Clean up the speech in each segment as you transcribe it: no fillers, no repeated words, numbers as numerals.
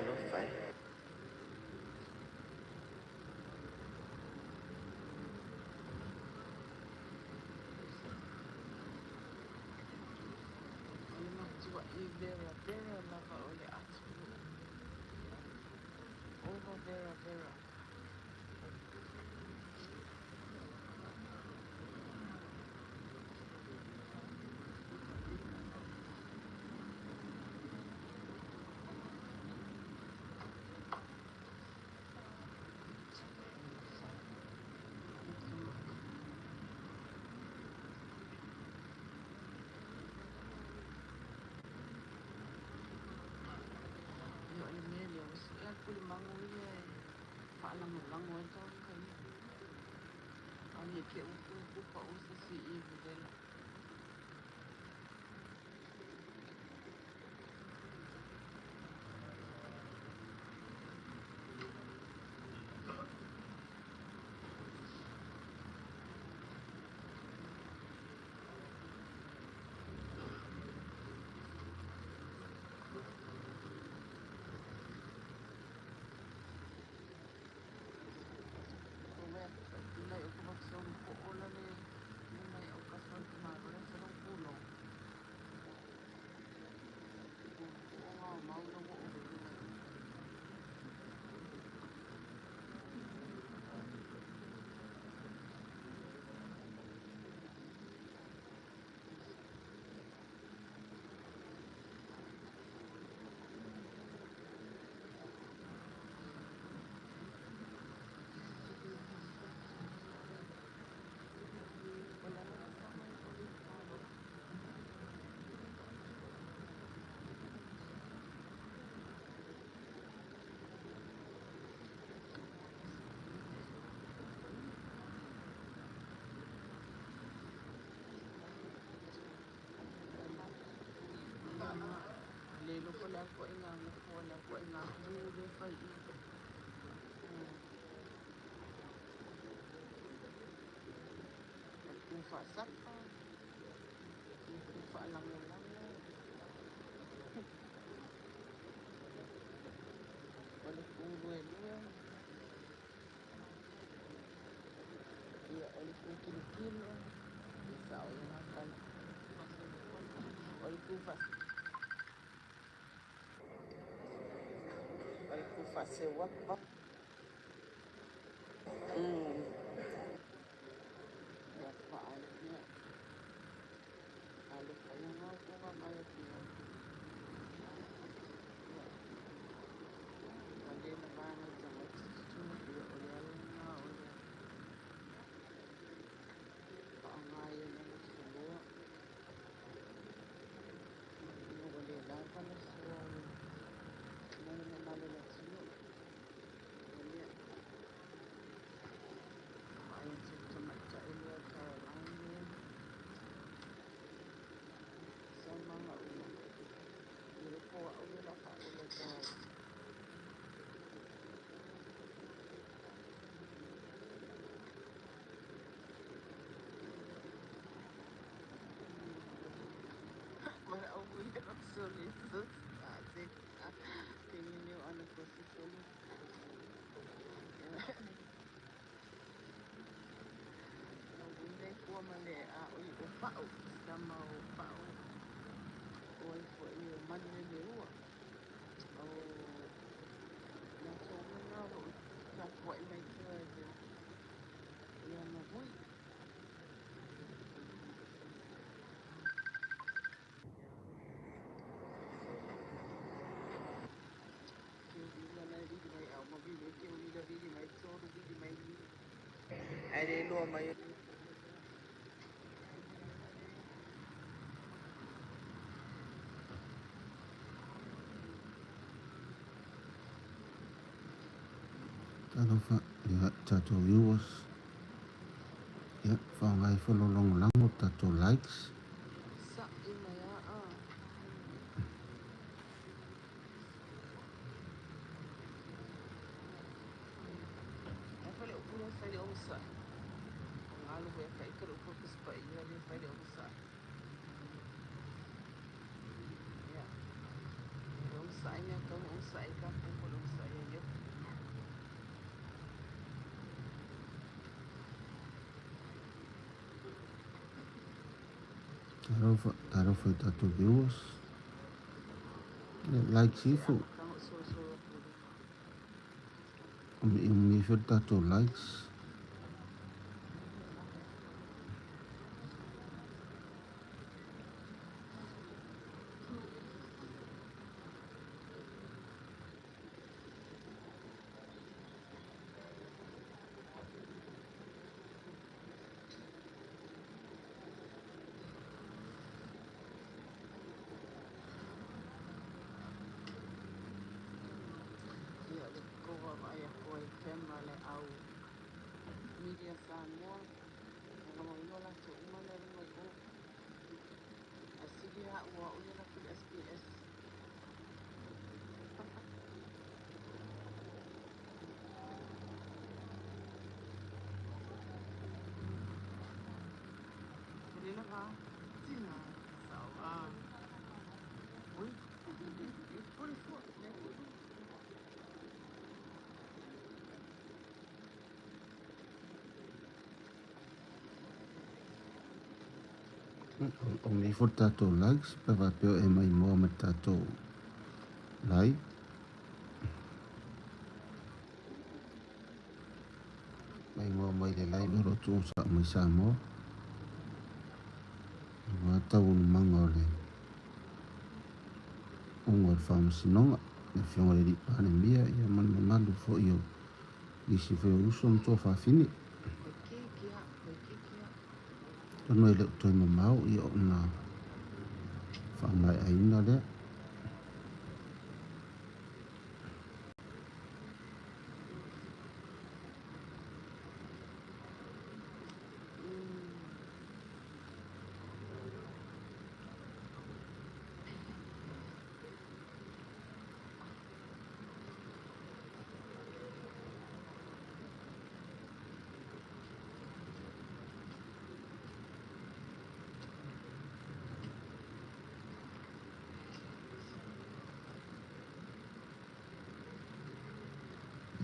รถไฟTua i Vera Vera lava ole atu. Over Vera Vera. Yo ole mele o si a kuli mango ia e. Whaalango lango e tau kai. Ani ke upu upu pa usa si i vela. Kome nai o kawaksong ko ola le. Nai o kaswan kumaro le sarong pulo. O ngā mauna mo o vela. Wala na kasama yung ulit karo. Lelo pala ko ay nga ko na ko ay nga huli pa i. Kufa saka. Kufa lang lang. Wala kong luwe-luwe. Iya, wala kong kilikilo. Isa o yung akal. Wala kufa. Wala kufa sewak pa. Ya pa alit niya. Alit pa yung mga ko kamayat niya. Wala na bangat sa magsusunod. Iya, wala na wala. Paangayan na nagsulo. Wala lang pa na sulo. May namalo na sulo. Wala. Ayon sa tumatsa ilo sa langin. Sa mga ulo. Pero po ulo na ka ulo dahil. Mga ulo ang sulit. Asik. Tingin niyo ano ko si sulit. Ulo ko mali. Ulo upao. Sama upao. Ulo po yung manliliwa. Nasa nga po. Kapwa may kaya. Yan na po. ai đi luôn mà Talofa ya tato viewers ya whangai whalolong lango tato likes Sa imaya Fale upunya fale usa. Ngalo ko ya kai kero fokus pa iya ni fale usa. Ya. Usa sa'yo kung usa ka pupulong sa'yo yun. Taro foi tato viewers. Like seafood. Kang ususuot mo din. Umi for tato likes. Ya, ko ay ako ay camera le au media sa mo. Nga mo wala sa umana rin mo ko. Sige ha, wa ulit na po SPS. Hindi na ka? Sina? Sawa. Uy, full foot. Umi for tato likes. Papa peo e mai moa me tato like. Mai moa mai le like no rotu sa mai sa moa. Wa tau un manga le. Ungo le whamasinonga. Le whionga le ripa ne mia. Ia mani malu fo iyo. Isi wheo uso mtoa whawhini. Tono e leo toi mamau i o na whamai aina lea.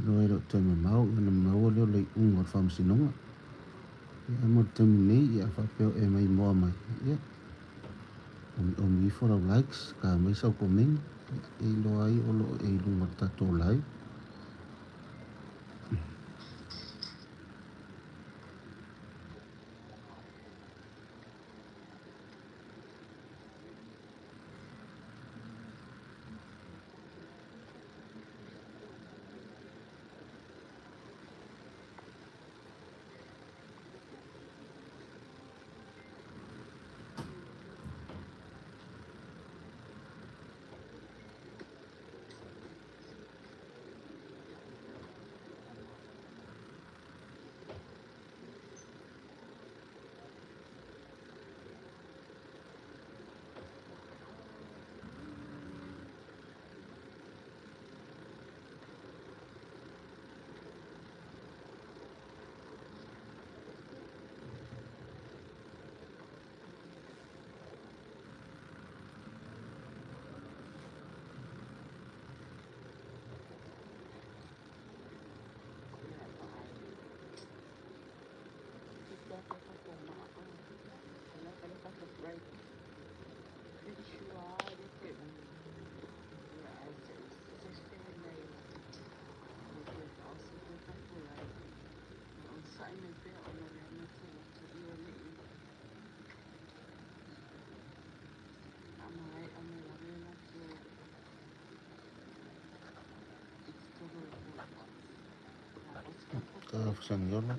Lo e leo toi mamau i na mamau leo le ungo le whamasinonga. Ia mo temi nei ia whapeo e mai moa mai. Ia. Omi for our likes. Ka mai sau komeng. E lo ai o lo e lunga tato lai. Ka whasang yola.